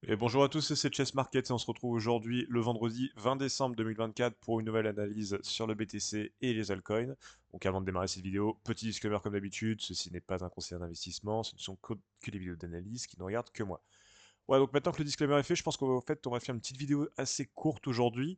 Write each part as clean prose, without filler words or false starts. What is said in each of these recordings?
Et bonjour à tous, c'est Chess Market et on se retrouve aujourd'hui le vendredi 20 décembre 2024 pour une nouvelle analyse sur le BTC et les altcoins. Donc avant de démarrer cette vidéo, petit disclaimer comme d'habitude, ceci n'est pas un conseil d'investissement, ce ne sont que des vidéos d'analyse qui ne regardent que moi. Ouais, donc maintenant que le disclaimer est fait, je pense qu'en fait on va faire une petite vidéo assez courte aujourd'hui,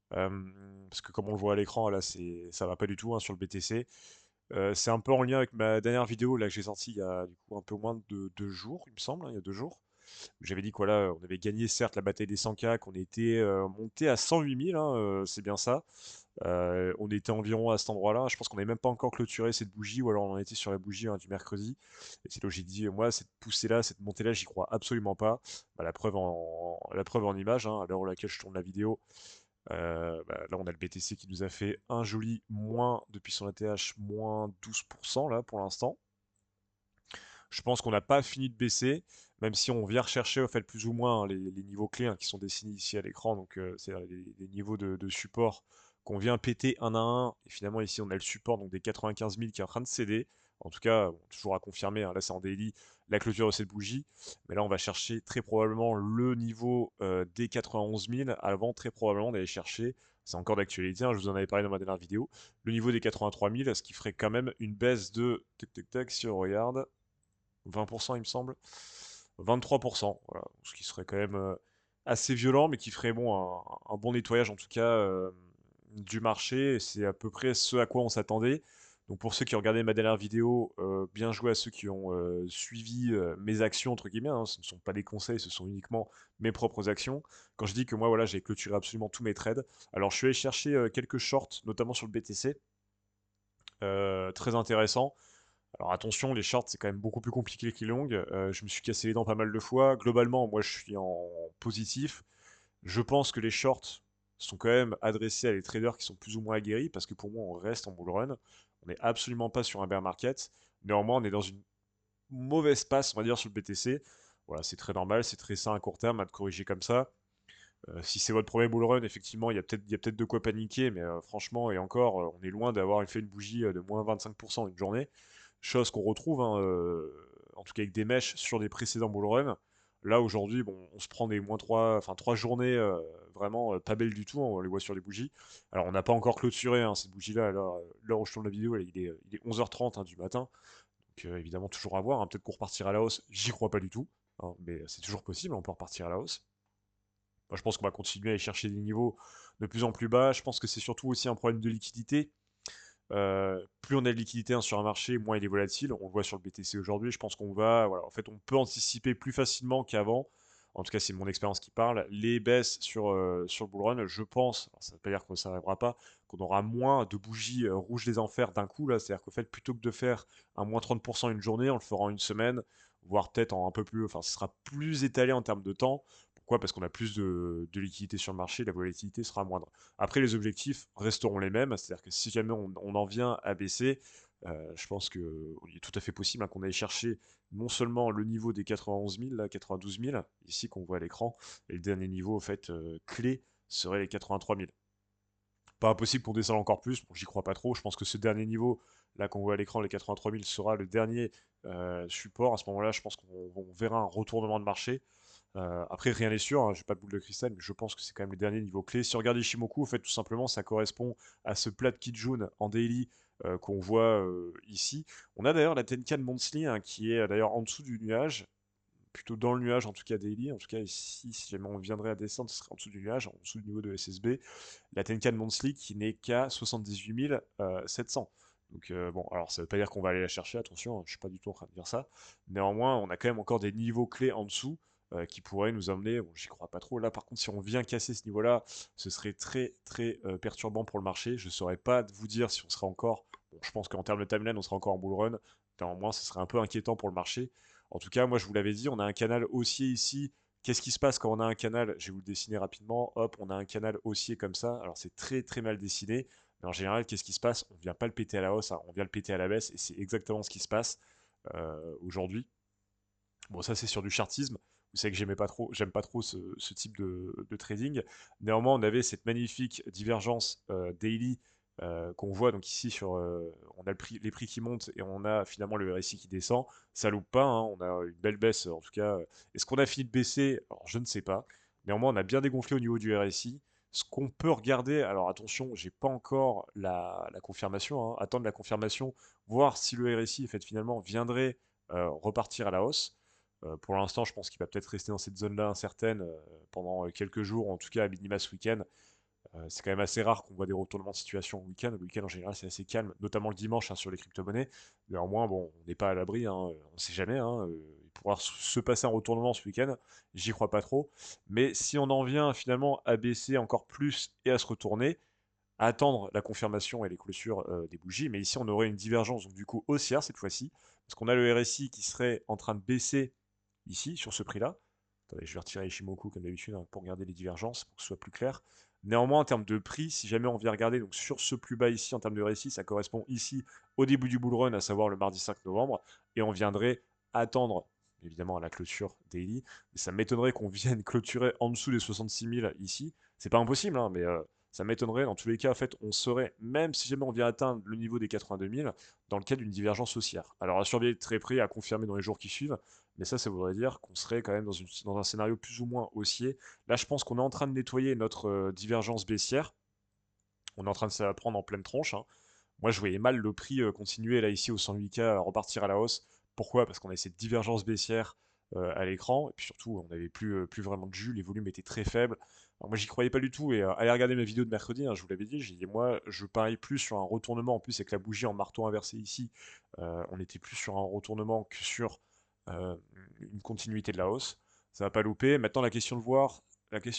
parce que comme on le voit à l'écran là, ça va pas du tout hein, sur le BTC. C'est un peu en lien avec ma dernière vidéo là que j'ai sortie il y a du coup un peu moins de 2 jours, il me semble, hein, il y a 2 jours. J'avais dit quoi là, on avait gagné certes la bataille des 100K, qu'on était monté à 108 000, hein, c'est bien ça. On était environ à cet endroit-là. Je pense qu'on n'avait même pas encore clôturé cette bougie, ou alors on en était sur la bougie hein, du mercredi. Et c'est là où j'ai dit, moi, cette poussée-là, cette montée-là, j'y crois absolument pas. Bah, la preuve en image, hein, à l'heure à laquelle je tourne la vidéo. Bah, là, on a le BTC qui nous a fait un joli moins depuis son ATH, moins 12% là pour l'instant. Je pense qu'on n'a pas fini de baisser, même si on vient rechercher au fait plus ou moins hein, les niveaux clés hein, qui sont dessinés ici à l'écran, donc c'est les niveaux de support qu'on vient péter un à un. Et finalement ici on a le support donc des 95 000 qui est en train de céder. En tout cas, bon, toujours à confirmer, hein, là c'est en daily, la clôture de cette bougie. Mais là on va chercher très probablement le niveau des 91 000 avant très probablement d'aller chercher, c'est encore d'actualité, hein, je vous en avais parlé dans ma dernière vidéo, le niveau des 83 000, ce qui ferait quand même une baisse de, tac tac tac, si on regarde, 20% il me semble, 23%, voilà, ce qui serait quand même assez violent, mais qui ferait bon un bon nettoyage en tout cas du marché. C'est à peu près ce à quoi on s'attendait. Donc pour ceux qui ont regardé ma dernière vidéo, bien joué à ceux qui ont suivi mes actions entre guillemets, hein, ce ne sont pas des conseils, ce sont uniquement mes propres actions. Quand je dis que moi voilà j'ai clôturé absolument tous mes trades, alors je suis allé chercher quelques shorts, notamment sur le BTC, très intéressant. Alors attention, les shorts c'est quand même beaucoup plus compliqué que les longues. Je me suis cassé les dents pas mal de fois. Globalement, moi je suis en positif. Je pense que les shorts sont quand même adressés à des traders qui sont plus ou moins aguerris parce que pour moi on reste en bull run. On n'est absolument pas sur un bear market. Néanmoins, on est dans une mauvaise passe, on va dire, sur le BTC. Voilà, c'est très normal, c'est très sain à court terme à te corriger comme ça. Si c'est votre premier bull run, effectivement, il y a peut-être de quoi paniquer, mais franchement, et encore, on est loin d'avoir fait une bougie de moins 25% une journée. Chose qu'on retrouve, hein, en tout cas avec des mèches sur des précédents bull runs. Là, aujourd'hui, bon, on se prend des moins 3, enfin 3 journées vraiment pas belles du tout, hein, on les voit sur les bougies. Alors, on n'a pas encore clôturé hein, cette bougie-là, à l'heure où je tourne la vidéo, là, il est 11h30 hein, du matin. Donc, évidemment, toujours à voir, hein, peut-être qu'on repartira à la hausse, j'y crois pas du tout, hein, mais c'est toujours possible, on peut repartir à la hausse. Moi, je pense qu'on va continuer à aller chercher des niveaux de plus en plus bas. Je pense que c'est surtout aussi un problème de liquidité. Plus on a de liquidité hein, sur un marché, moins il est volatile. On le voit sur le BTC aujourd'hui. Je pense qu'on va, voilà, en fait, on peut anticiper plus facilement qu'avant. En tout cas, c'est mon expérience qui parle. Les baisses sur le bull run, je pense, alors ça ne veut pas dire que ça n'arrivera pas, qu'on aura moins de bougies rouges des enfers d'un coup là. C'est-à-dire qu'en fait, plutôt que de faire un moins 30% une journée, on le fera en une semaine, voire peut-être en un peu plus. Enfin, ce sera plus étalé en termes de temps. Pourquoi? Parce qu'on a plus de liquidité sur le marché, la volatilité sera moindre. Après, les objectifs resteront les mêmes, c'est-à-dire que si jamais on en vient à baisser, je pense qu'il est tout à fait possible hein, qu'on aille chercher non seulement le niveau des 91 000, là, 92 000, ici qu'on voit à l'écran, et le dernier niveau, au fait, clé, serait les 83 000. Pas impossible qu'on descende encore plus, bon, j'y crois pas trop, je pense que ce dernier niveau, là qu'on voit à l'écran, les 83 000, sera le dernier support. À ce moment-là, je pense qu'on verra un retournement de marché. Après, rien n'est sûr, hein, j'ai pas de boule de cristal, mais je pense que c'est quand même les derniers niveaux clés. Si on regarde Ishimoku, en fait, tout simplement, ça correspond à ce plat de Kijun en daily qu'on voit ici. On a d'ailleurs la Tenkan Monthly hein, qui est d'ailleurs en dessous du nuage, plutôt dans le nuage en tout cas daily. En tout cas, ici, si jamais on viendrait à descendre, ce serait en dessous du nuage, en dessous du niveau de SSB. La Tenkan Monthly qui n'est qu'à 78 700. Donc bon, alors ça veut pas dire qu'on va aller la chercher, attention, hein, je suis pas du tout en train de dire ça. Néanmoins, on a quand même encore des niveaux clés en dessous qui pourraient nous amener, bon, j'y crois pas trop. Là, par contre, si on vient casser ce niveau-là, ce serait très très perturbant pour le marché. Je saurais pas vous dire si on sera encore, bon, je pense qu'en termes de timeline, on sera encore en bull run. Néanmoins, ce serait un peu inquiétant pour le marché. En tout cas, moi, je vous l'avais dit, on a un canal haussier ici. Qu'est-ce qui se passe quand on a un canal? Je vais vous le dessiner rapidement. Hop, on a un canal haussier comme ça. Alors c'est très très mal dessiné. Mais en général, qu'est-ce qui se passe? On ne vient pas le péter à la hausse, hein, on vient le péter à la baisse. Et c'est exactement ce qui se passe aujourd'hui. Bon, ça c'est sur du chartisme. Vous savez que j'aime pas trop ce type de trading. Néanmoins, on avait cette magnifique divergence daily qu'on voit donc ici on a les prix qui montent et on a finalement le RSI qui descend, ça loupe pas, hein, on a une belle baisse en tout cas. Est-ce qu'on a fini de baisser? Alors je ne sais pas. Néanmoins, on a bien dégonflé au niveau du RSI. Ce qu'on peut regarder, alors attention, j'ai pas encore la confirmation, hein, attendre la confirmation, voir si le RSI en fait, finalement viendrait repartir à la hausse. Pour l'instant, je pense qu'il va peut-être rester dans cette zone-là incertaine pendant quelques jours, en tout cas à minima ce week-end. C'est quand même assez rare qu'on voit des retournements de situation au week-end. Le week-end en général c'est assez calme, notamment le dimanche hein, sur les crypto-monnaies. Néanmoins, bon, on n'est pas à l'abri, hein, on ne sait jamais. Hein, il pourra se passer un retournement ce week-end, j'y crois pas trop. Mais si on en vient finalement à baisser encore plus et à se retourner, à attendre la confirmation et les clôtures des bougies, mais ici on aurait une divergence donc du coup haussière cette fois-ci, parce qu'on a le RSI qui serait en train de baisser ici sur ce prix-là. Attendez, je vais retirer Ishimoku comme d'habitude hein, pour regarder les divergences, pour que ce soit plus clair. Néanmoins, en termes de prix, si jamais on vient regarder donc sur ce plus bas ici en termes de RSI, ça correspond ici au début du bull run, à savoir le mardi 5 novembre, et on viendrait attendre évidemment à la clôture daily. Mais ça m'étonnerait qu'on vienne clôturer en dessous des 66 000 ici. C'est pas impossible, hein, mais ça m'étonnerait. Dans tous les cas, en fait, on serait, même si jamais on vient atteindre le niveau des 82 000, dans le cas d'une divergence haussière. Alors à surveiller de très près, à confirmer dans les jours qui suivent, mais ça voudrait dire qu'on serait quand même dans un scénario plus ou moins haussier. Là, je pense qu'on est en train de nettoyer notre divergence baissière. On est en train de se la prendre en pleine tronche, hein. Moi, je voyais mal le prix continuer là ici au 108K repartir à la hausse. Pourquoi? Parce qu'on a cette divergence baissière à l'écran et puis surtout, on n'avait plus vraiment de jus, les volumes étaient très faibles. Alors moi, j'y croyais pas du tout et allez regarder ma vidéo de mercredi, hein, je vous l'avais dit, j'ai dit moi, je parie plus sur un retournement en plus avec la bougie en marteau inversé ici. On était plus sur un retournement que sur euh, une continuité de la hausse. Ça va pas louper. Maintenant, la question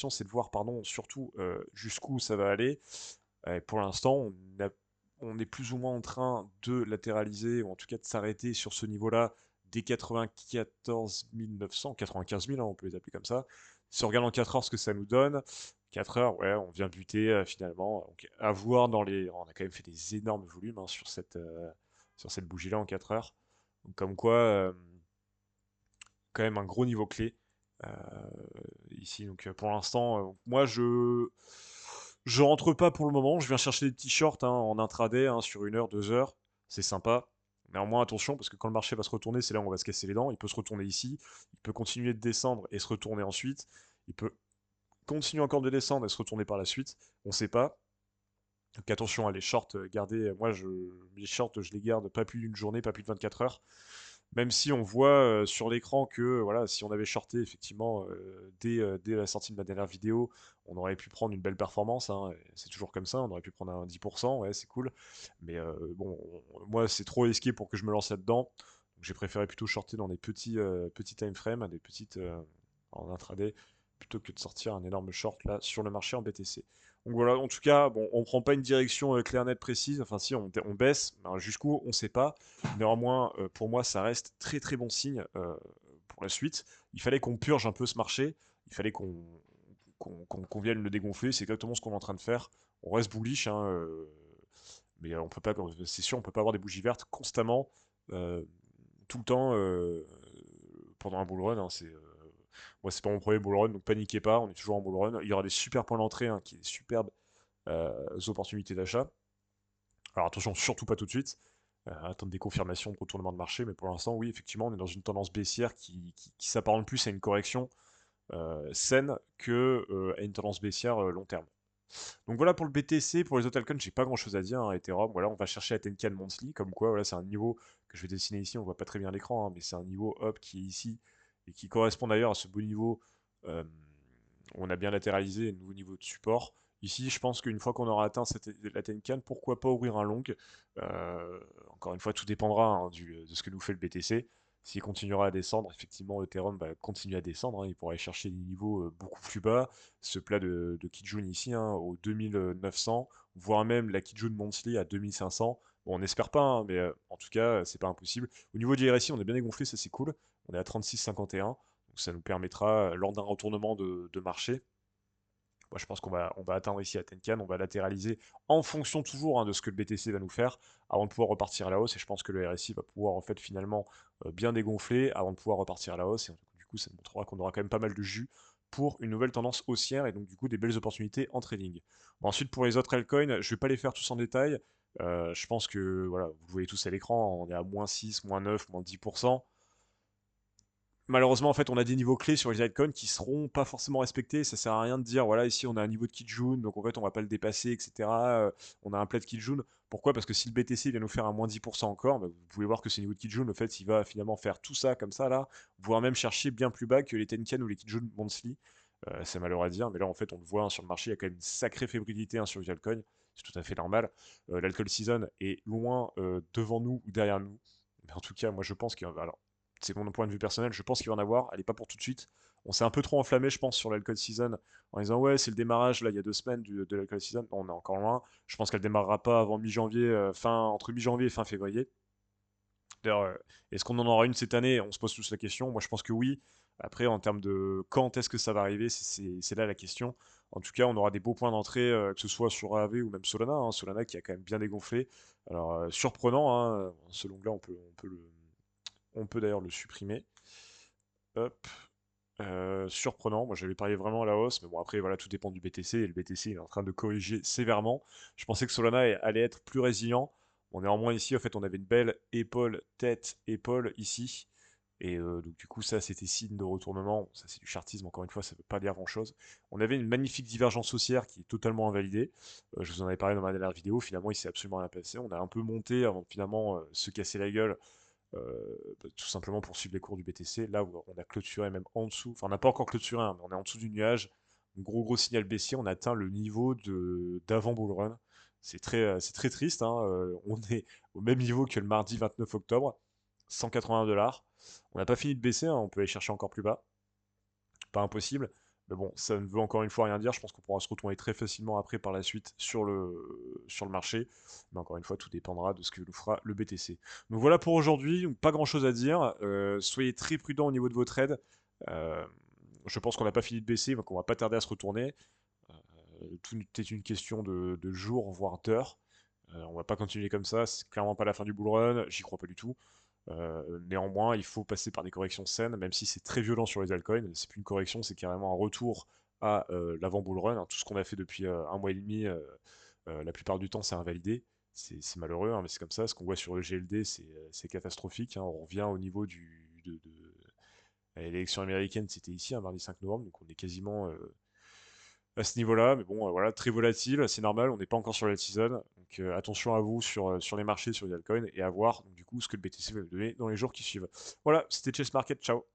c'est de voir, pardon, surtout jusqu'où ça va aller. Pour l'instant, on est plus ou moins en train de latéraliser, ou en tout cas de s'arrêter sur ce niveau-là des 94 900, 95 000, hein, on peut les appeler comme ça. Si on regarde en 4 heures ce que ça nous donne, 4 heures, ouais, on vient buter finalement. Donc, à voir dans les. On a quand même fait des énormes volumes hein, sur cette bougie-là en 4 heures. Donc, comme quoi, quand même un gros niveau clé euh, ici. Donc pour l'instant, moi je rentre pas pour le moment. Je viens chercher des petits shorts hein, en intraday hein, sur 1 heure, 2 heures. C'est sympa. Néanmoins, attention, parce que quand le marché va se retourner, c'est là où on va se casser les dents. Il peut se retourner ici, il peut continuer de descendre et se retourner ensuite. Il peut continuer encore de descendre et se retourner par la suite. On ne sait pas. Donc attention à les shorts, gardez. Mes shorts, je les garde pas plus d'une journée, pas plus de 24 heures. Même si on voit sur l'écran que voilà, si on avait shorté effectivement dès la sortie de ma dernière vidéo, on aurait pu prendre une belle performance, hein, c'est toujours comme ça, on aurait pu prendre un 10%, ouais, c'est cool. Mais bon, moi, c'est trop risqué pour que je me lance là-dedans. Donc j'ai préféré plutôt shorter dans des petits time frames, des petites en intraday, plutôt que de sortir un énorme short là sur le marché en BTC. Donc voilà, en tout cas, bon, on prend pas une direction claire, nette, précise. Enfin, si, on baisse. Alors, jusqu'où, on sait pas. Néanmoins, pour moi, ça reste très très bon signe pour la suite. Il fallait qu'on purge un peu ce marché. Il fallait qu'on vienne le dégonfler. C'est exactement ce qu'on est en train de faire. On reste bullish, hein, mais on peut pas, c'est sûr, on peut pas avoir des bougies vertes constamment, euh, tout le temps, pendant un bull run. Hein, moi, c'est pas mon premier bull run, donc paniquez pas. On est toujours en bull run. Il y aura des super points d'entrée, hein, qui est des superbes opportunités d'achat. Alors attention, surtout pas tout de suite. Attendre des confirmations de retournement de marché, mais pour l'instant, oui, effectivement, on est dans une tendance baissière qui s'apparente plus à une correction saine que à une tendance baissière long terme. Donc voilà pour le BTC, pour les autres altcoins, j'ai pas grand chose à dire, hein, Ethereum, voilà, on va chercher la Tenkan Monthly, comme quoi, voilà, c'est un niveau que je vais dessiner ici, on voit pas très bien l'écran, hein, mais c'est un niveau up qui est ici, et qui correspond d'ailleurs à ce beau niveau euh, où on a bien latéralisé, un nouveau niveau de support. Ici, je pense qu'une fois qu'on aura atteint la Tenkan, pourquoi pas ouvrir un long. Euh, Encore une fois, tout dépendra hein, de ce que nous fait le BTC. S'il continuera à descendre, effectivement, Ethereum va continuer à descendre, hein, il pourra aller chercher des niveaux beaucoup plus bas. Ce plat de Kijun ici, hein, aux 2900, voire même la Kijun Monthly à 2500. Bon, on n'espère pas, hein, mais en tout cas, c'est pas impossible. Au niveau du RSI, on est bien dégonflé, ça c'est cool. On est à 36,51. Donc ça nous permettra, lors d'un retournement de marché, moi, je pense on va atteindre ici à Tenkan, on va latéraliser en fonction toujours hein, de ce que le BTC va nous faire avant de pouvoir repartir à la hausse. Et je pense que le RSI va pouvoir en fait finalement bien dégonfler avant de pouvoir repartir à la hausse. Et du coup, ça nous montrera qu'on aura quand même pas mal de jus pour une nouvelle tendance haussière et donc du coup des belles opportunités en trading. Bon, ensuite pour les autres altcoins, je vais pas les faire tous en détail. Je pense que voilà, vous le voyez tous à l'écran, on est à -6, -9, -10%. Malheureusement, en fait, on a des niveaux clés sur les altcoins qui seront pas forcément respectés. Ça sert à rien de dire, voilà, ici on a un niveau de Kijun, donc en fait on va pas le dépasser, etc. On a un plat de Kijun. Pourquoi? Parce que si le BTC vient nous faire un -10% encore, bah, vous pouvez voir que ce niveau de Kijun, en fait, il va finalement faire tout ça comme ça là, voire même chercher bien plus bas que les Tenkan ou les Kijun Monthly. C'est malheureux à dire, mais là en fait on le voit hein, sur le marché, il y a quand même une sacrée fébrilité hein, sur les altcoins. C'est tout à fait normal. L'alcool season est loin devant nous ou derrière nous. Mais en tout cas, moi je pense qu'il y a... Alors, c'est mon point de vue personnel, je pense qu'il va en avoir, elle est pas pour tout de suite. On s'est un peu trop enflammé, je pense, sur l'alcool season en disant ouais, c'est le démarrage, là, il y a 2 semaines de l'alcool season. Bon, on est encore loin. Je pense qu'elle démarrera pas avant mi-janvier, entre mi-janvier et fin février. D'ailleurs, est-ce qu'on en aura une cette année? On se pose tous la question. Moi, je pense que oui. Après, en termes de quand est-ce que ça va arriver, c'est là la question. En tout cas, on aura des beaux points d'entrée, que ce soit sur AAV ou même Solana, hein. Solana qui a quand même bien dégonflé. Alors, surprenant, hein, ce long-là, on peut d'ailleurs le supprimer. Hop. Surprenant, moi j'avais parié vraiment à la hausse, mais bon après voilà, tout dépend du BTC, et le BTC est en train de corriger sévèrement. Je pensais que Solana allait être plus résilient. Bon, néanmoins ici, en fait, on avait une belle épaule, tête, épaule ici. Et donc du coup, ça c'était signe de retournement. Bon, ça c'est du chartisme, encore une fois, ça ne veut pas dire grand-chose. On avait une magnifique divergence haussière qui est totalement invalidée. Je vous en avais parlé dans ma dernière vidéo, finalement il s'est absolument rien passé. On a un peu monté avant de finalement se casser la gueule tout simplement pour suivre les cours du BTC. Là où on a clôturé même en dessous, enfin on n'a pas encore clôturé, hein, mais on est en dessous du nuage. Un gros signal baissier, on a atteint le niveau d'avant bull run. C'est très triste, hein, on est au même niveau que le mardi 29 octobre, 180 $. On n'a pas fini de baisser, hein, on peut aller chercher encore plus bas, pas impossible. Mais bon, ça ne veut encore une fois rien dire. Je pense qu'on pourra se retourner très facilement après par la suite sur le marché. Mais encore une fois, tout dépendra de ce que nous fera le BTC. Donc voilà pour aujourd'hui. Donc pas grand chose à dire. Soyez très prudents au niveau de vos trades. Euh, je pense qu'on n'a pas fini de baisser, donc on va pas tarder à se retourner. Tout est une question de jours, voire d'heures. On va pas continuer comme ça. C'est clairement pas la fin du bull run. J'y crois pas du tout. Néanmoins, il faut passer par des corrections saines, même si c'est très violent sur les altcoins. C'est plus une correction, c'est carrément un retour à l'avant bull run, hein. Tout ce qu'on a fait depuis un mois et demi, la plupart du temps, c'est invalidé. C'est malheureux, hein, mais c'est comme ça. Ce qu'on voit sur le GLD, c'est catastrophique, hein. On revient au niveau l'élection américaine, c'était ici, un mardi 5 novembre, donc on est quasiment à ce niveau-là. Mais bon, voilà, très volatile, c'est normal, on n'est pas encore sur la season. Donc attention à vous sur les marchés, sur les altcoins, et à voir donc, du coup ce que le BTC va nous donner dans les jours qui suivent. Voilà, c'était Chess Market, ciao.